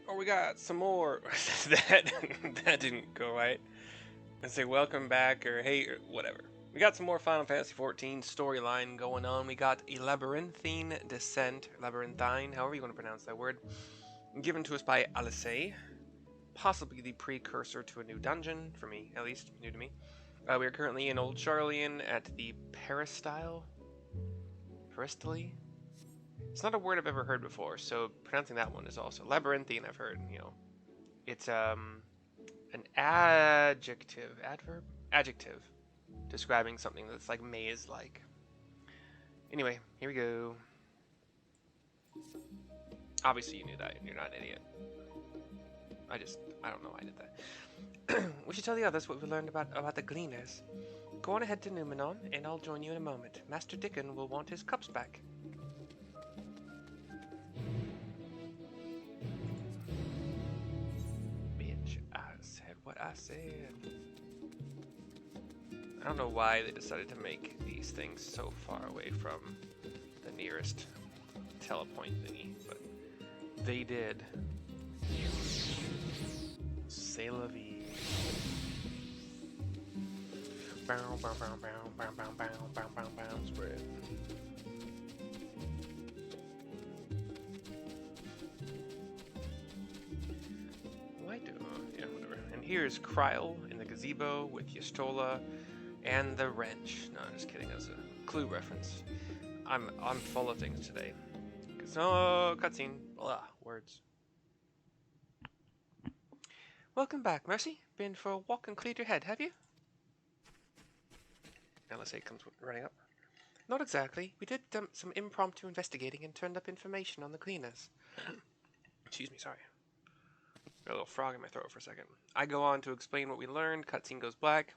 Oh, we got some more. that that didn't go right. And say welcome back or hey or whatever. We got some more Final Fantasy XIV storyline going on. We got a Labyrinthine descent, Labyrinthine, however you want to pronounce that word, given to us by Alisaie, possibly the precursor to a new dungeon, for me at least, new to me. We are currently in Old Charlian at the Peristyle? Peristyle? It's not a word I've ever heard before, so pronouncing that one is also Labyrinthine. I've heard, it's an adjective describing something that's like maze-like. Anyway, here we go. Obviously you knew that. You're not an idiot. I don't know why I did that. We should tell the others what we learned about the Gleaners. Go on ahead to Numenon, and I'll join you in a moment. Master Dickon will want his cups back. Bitch, I said what I said. I don't know why they decided to make these things so far away from the nearest telepoint thingy, but they did. C'est la vie. Bow, bow, bow, bow, bow, bow, bow, bow, bow, bow, spread. Yeah, whatever. And here's Kryl in the gazebo with Y'shtola and the wrench. No, I'm just kidding. That's a Clue reference. I'm full of things today. So cutscene. Blah, words. Welcome back, Mercy. Been for a walk and cleared your head, have you? Alisaie comes running up. Not exactly. We did some impromptu investigating and turned up information on the cleaners. Excuse me, sorry. Got a little frog in my throat for a second. I go on to explain what we learned. Cutscene goes black.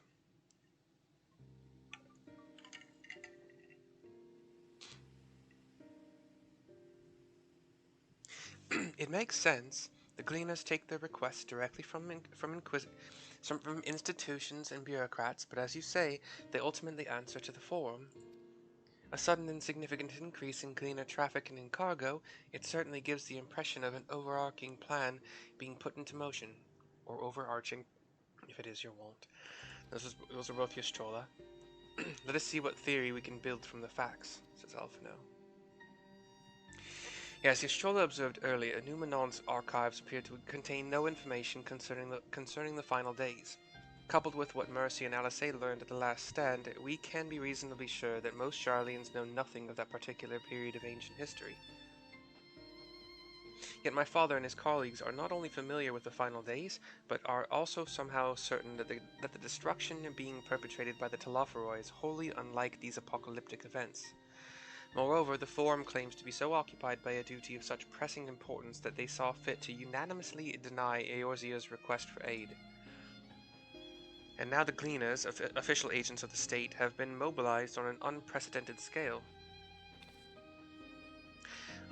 It makes sense. The Gleaners take their requests directly from institutions and bureaucrats, but as you say, they ultimately answer to the Forum. A sudden and significant increase in Gleaner traffic and in cargo, it certainly gives the impression of an overarching plan being put into motion. Or overarching, if it is your wont. Those are both Y'shtola. Let us see what theory we can build from the facts, says Alphino. Yes, Y'shtola observed earlier, Numenon's archives appear to contain no information concerning the final days. Coupled with what Mercy and Alisaie learned at the last stand, we can be reasonably sure that most Charlians know nothing of that particular period of ancient history. Yet my father and his colleagues are not only familiar with the final days, but are also somehow certain that the destruction being perpetrated by the Telophoroi is wholly unlike these apocalyptic events. Moreover, the Forum claims to be so occupied by a duty of such pressing importance that they saw fit to unanimously deny Eorzea's request for aid. And now the Gleaners, official agents of the state, have been mobilized on an unprecedented scale.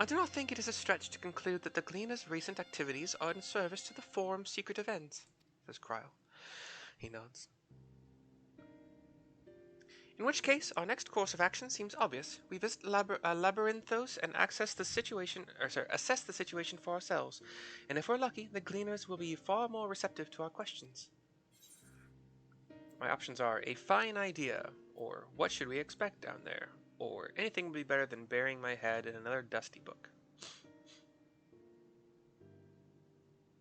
I do not think it is a stretch to conclude that the Gleaners' recent activities are in service to the Forum's secret events, says Kryl. He nods. In which case, our next course of action seems obvious. We visit Labyrinthos and assess the situation for ourselves. And if we're lucky, the Gleaners will be far more receptive to our questions. My options are a fine idea, or what should we expect down there, or anything would be better than burying my head in another dusty book.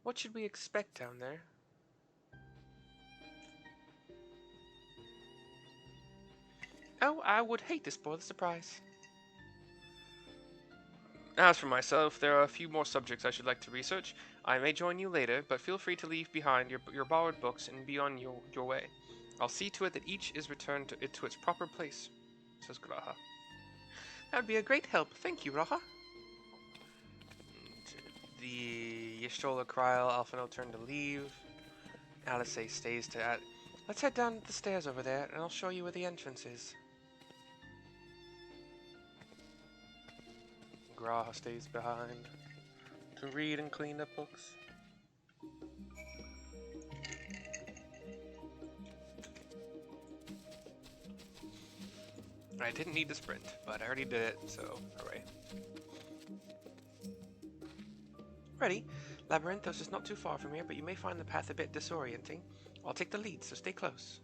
What should we expect down there? Oh, I would hate to spoil the surprise. As for myself, there are a few more subjects I should like to research. I may join you later, but feel free to leave behind your borrowed books and be on your way. I'll see to it that each is returned to its proper place, says G'raha. That would be a great help. Thank you, Raha. The Y'shtola, Kryl, Alphino turn to leave. Alisaie stays to add. Let's head down the stairs over there, and I'll show you where the entrance is. G'raha stays behind to read and clean up books. I didn't need to sprint, but I already did it, so hooray. Ready? Labyrinthos is not too far from here, but you may find the path a bit disorienting. I'll take the lead, so stay close.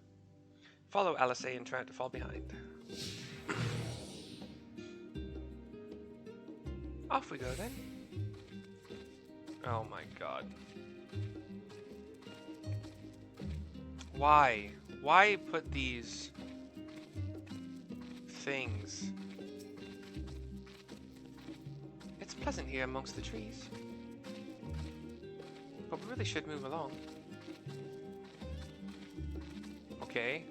Follow Alisaie and try not to fall behind. Off we go then. Oh my god. Why? Why put these things? It's pleasant here amongst the trees. But we really should move along. Okay.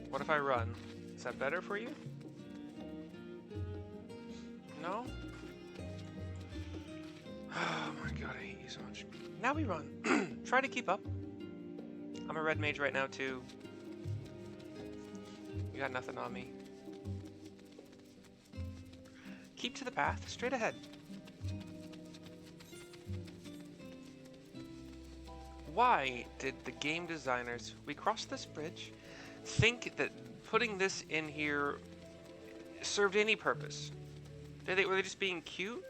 What if I run? Is that better for you? No? Oh my god, I hate you so much. Now we run. Try to keep up. I'm a red mage right now too. You got nothing on me. Keep to the path, straight ahead. Why did the game designers, we crossed this bridge, think that putting this in here served any purpose? Were they just being cute?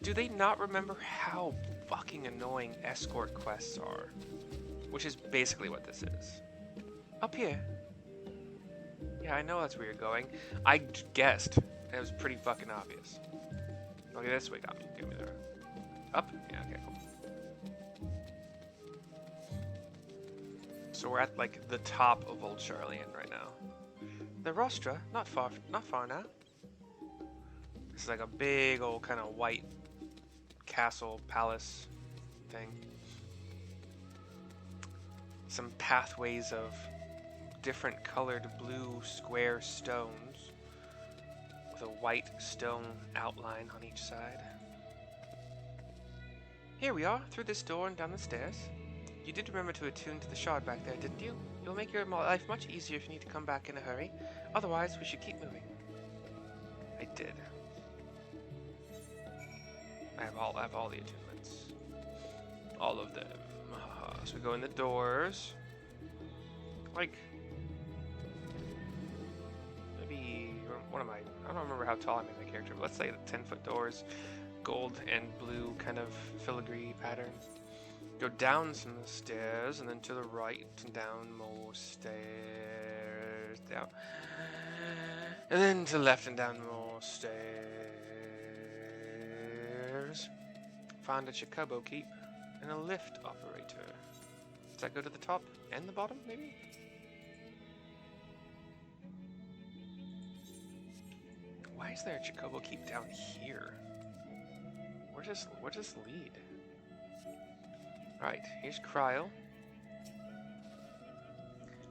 Do they not remember how fucking annoying escort quests are? Which is basically what this is. Up here. Yeah, I know that's where you're going. I guessed. It was pretty fucking obvious. Okay, this way got me. Get me there. Up? Yeah, okay, cool. So we're at like the top of Old Charlian right now. The Rostra, not far now. This is like a big old kind of white castle, palace thing. Some pathways of different colored blue square stones with a white stone outline on each side. Here we are, through this door and down the stairs. You did remember to attune to the shard back there, didn't you? It'll make your life much easier if you need to come back in a hurry. Otherwise, we should keep moving. I did. I have all the attunements. All of them. So we go in the doors. Like, maybe, what am I? I don't remember how tall I made my character, but let's say the 10-foot doors, gold and blue kind of filigree pattern. Go down some stairs, and then to the right, and down more stairs, down. And then to the left and down more stairs. Find a Chocobo Keep and a lift operator. Does that go to the top and the bottom, maybe? Why is there a Chocobo Keep down here? Where does this lead? Right, here's Cryle.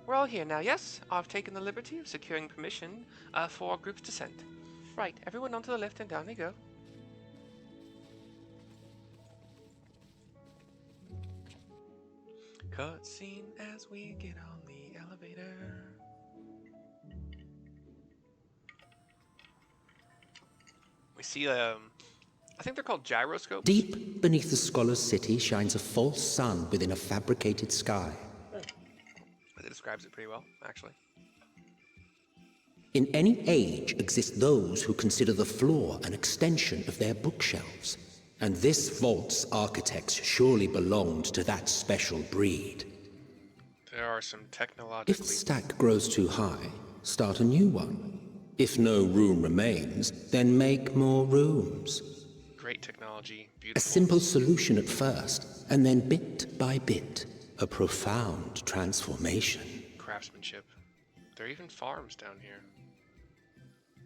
We're all here now, yes? I've taken the liberty of securing permission for our group's descent. Right, everyone onto the lift and down we go. Cutscene as we get on the elevator. We see, I think they're called gyroscopes. Deep beneath the scholar's city shines a false sun within a fabricated sky. It describes it pretty well, actually. In any age exist those who consider the floor an extension of their bookshelves. And this vault's architects surely belonged to that special breed. There are some technological... If the stack grows too high, start a new one. If no room remains, then make more rooms. Great technology, A beautiful. simple solution at first, and then bit by bit, a profound transformation. Craftsmanship. There are even farms down here.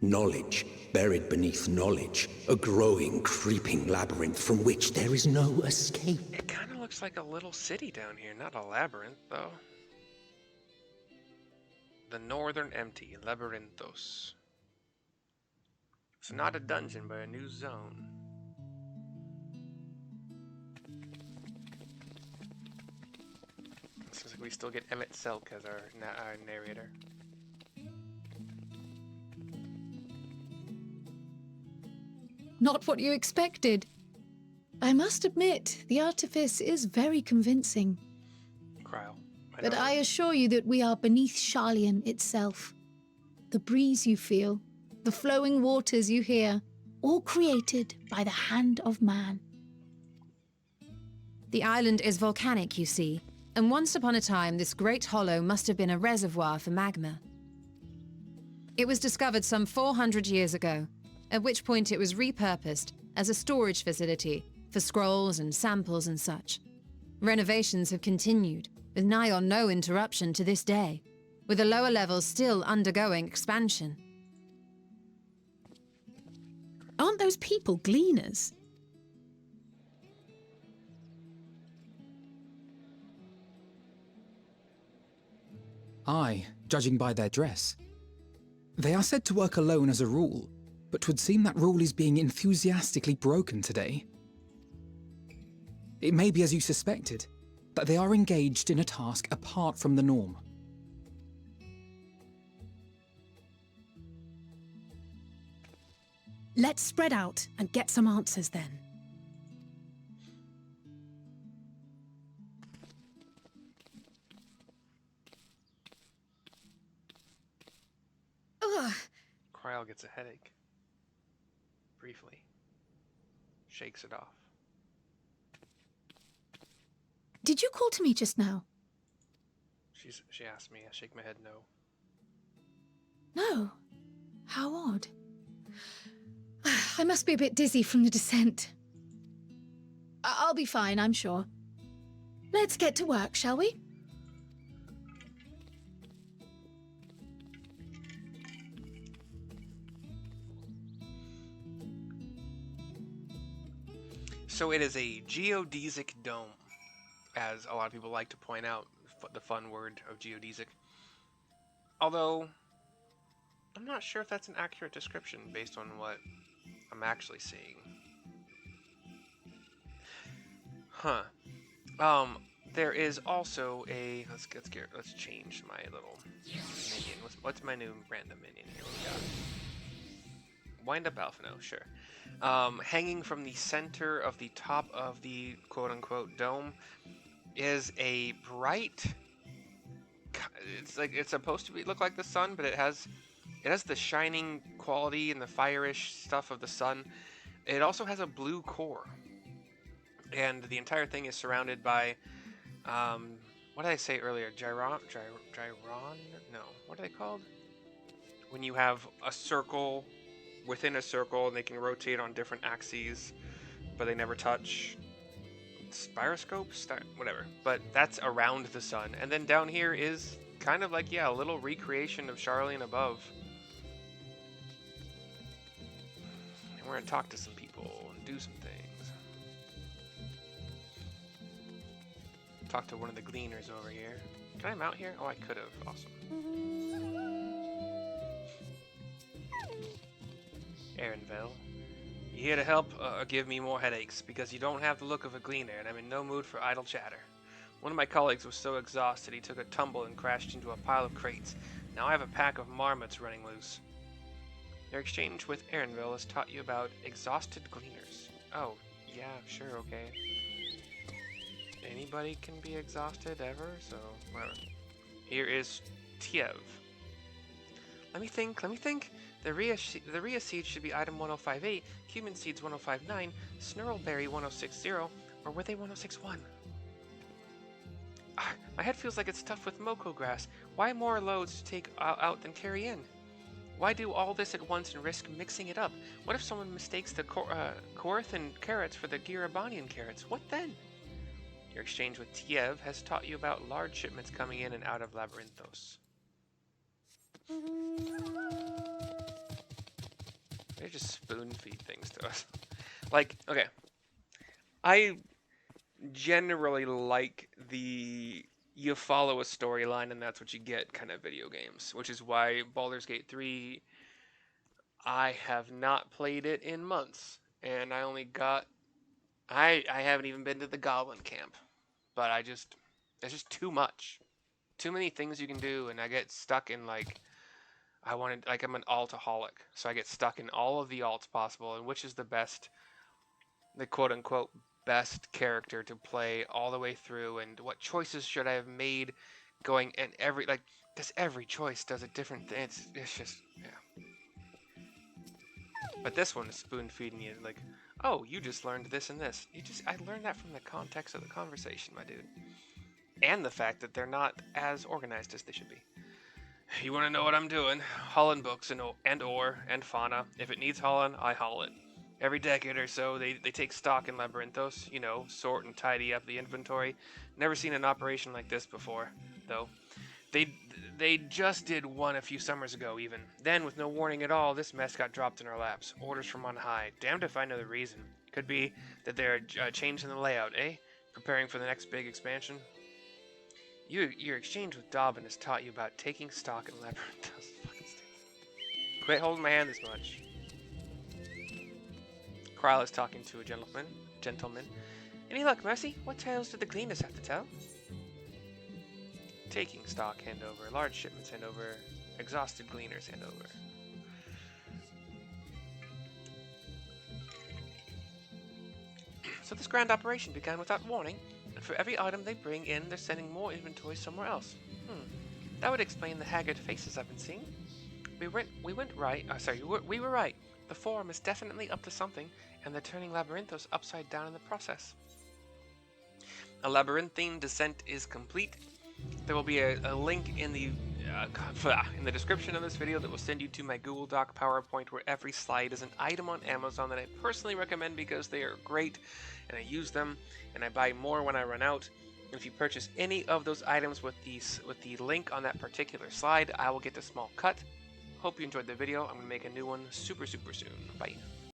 Knowledge, buried beneath knowledge, a growing, creeping labyrinth from which there is no escape. It kind of looks like a little city down here, not a labyrinth, though. The Northern Empty, Labyrinthos. It's not a dungeon, but a new zone. Seems like we still get Emmett Selk as our narrator. Not what you expected. I must admit, the artifice is very convincing. Cryle. But I assure you that we are beneath Charlian itself. The breeze you feel, the flowing waters you hear, all created by the hand of man. The island is volcanic, you see, and once upon a time this great hollow must have been a reservoir for magma. It was discovered some 400 years ago, at which point it was repurposed as a storage facility for scrolls and samples and such. Renovations have continued, with nigh on no interruption to this day, with the lower levels still undergoing expansion. Aren't those people gleaners? Aye, judging by their dress. They are said to work alone as a rule, but 'twould seem that rule is being enthusiastically broken today. It may be as you suspected, that they are engaged in a task apart from the norm. Let's spread out and get some answers then. Ugh. Kryl gets a headache. Briefly. Shakes it off. Did you call to me just now? She asked me. I shake my head no. No. How odd. I must be a bit dizzy from the descent. I'll be fine, I'm sure. Let's get to work, shall we? So it is a geodesic dome, as a lot of people like to point out the fun word of geodesic. Although, I'm not sure if that's an accurate description based on what I'm actually seeing. Huh. There is also a let's change my little minion. What's my new random minion here? What we got? Wind up Alphino, sure. Hanging from the center of the top of the quote-unquote dome is a bright. It's supposed to look like the sun, but it has the shining quality and the fire-ish stuff of the sun. It also has a blue core, and the entire thing is surrounded by what did I say earlier? Gyron? No, what are they called? When you have a circle within a circle and they can rotate on different axes, but they never touch. Spiroscopes? Whatever. But that's around the sun. And then down here is kind of like, yeah, a little recreation of Charlene above. And we're going to talk to some people and do some things. Talk to one of the gleaners over here. Can I mount here? Oh, I could have. Awesome. Aaronville. You here to help or give me more headaches? Because you don't have the look of a gleaner, and I'm in no mood for idle chatter. One of my colleagues was so exhausted he took a tumble and crashed into a pile of crates. Now I have a pack of marmots running loose. Your exchange with Aaronville has taught you about exhausted gleaners. Oh, yeah, sure, okay. Anybody can be exhausted ever, so whatever. Here is Tiev. Let me think. The Rhea seed should be item 1058, Cumin seeds 1059, Snurlberry 1060, or were they 1061? My head feels like it's stuffed with Moko grass. Why more loads to take out than carry in? Why do all this at once and risk mixing it up? What if someone mistakes the Korthan carrots for the Girabanian carrots? What then? Your exchange with Tiev has taught you about large shipments coming in and out of Labyrinthos. They just spoon feed things to us. Like, okay. I generally like the you follow a storyline and that's what you get kind of video games, which is why Baldur's Gate 3, I have not played it in months, and I only got I haven't even been to the Goblin Camp, but it's just too much. Too many things you can do, and I get stuck in I'm an altaholic, so I get stuck in all of the alts possible, and which is the quote-unquote best character to play all the way through, and what choices should I have made going, and because every choice does a different thing. It's just, yeah. But this one is spoon-feeding you, like, Oh, you just learned this and this. I learned that from the context of the conversation, my dude. And the fact that they're not as organized as they should be. You want to know what I'm doing? Hauling books and ore and fauna. If it needs hauling, I haul it. Every decade or so, they take stock in Labyrinthos, you know, sort and tidy up the inventory. Never seen an operation like this before, though. They just did one a few summers ago, even. Then, with no warning at all, this mess got dropped in our laps. Orders from on high. Damned if I know the reason. Could be that they're changing the layout, eh? Preparing for the next big expansion. Your exchange with Dobbin has taught you about taking stock in Labyrinthos. Fucking stupid. Quit holding my hand this much. Kryl is talking to a gentleman. Any luck, Mercy? What tales did the cleaners have to tell? Taking stock handover, large shipments handover, exhausted gleaners handover. So this grand operation began without warning, and for every item they bring in, they're sending more inventory somewhere else. That would explain the haggard faces I've been seeing. We were right. The Forum is definitely up to something, and they're turning Labyrinthos upside down in the process. A Labyrinthine descent is complete. There will be a link in the description of this video that will send you to my Google Doc PowerPoint where every slide is an item on Amazon that I personally recommend because they are great and I use them and I buy more when I run out. And if you purchase any of those items with the link on that particular slide, I will get a small cut. Hope you enjoyed the video. I'm going to make a new one super soon. Bye.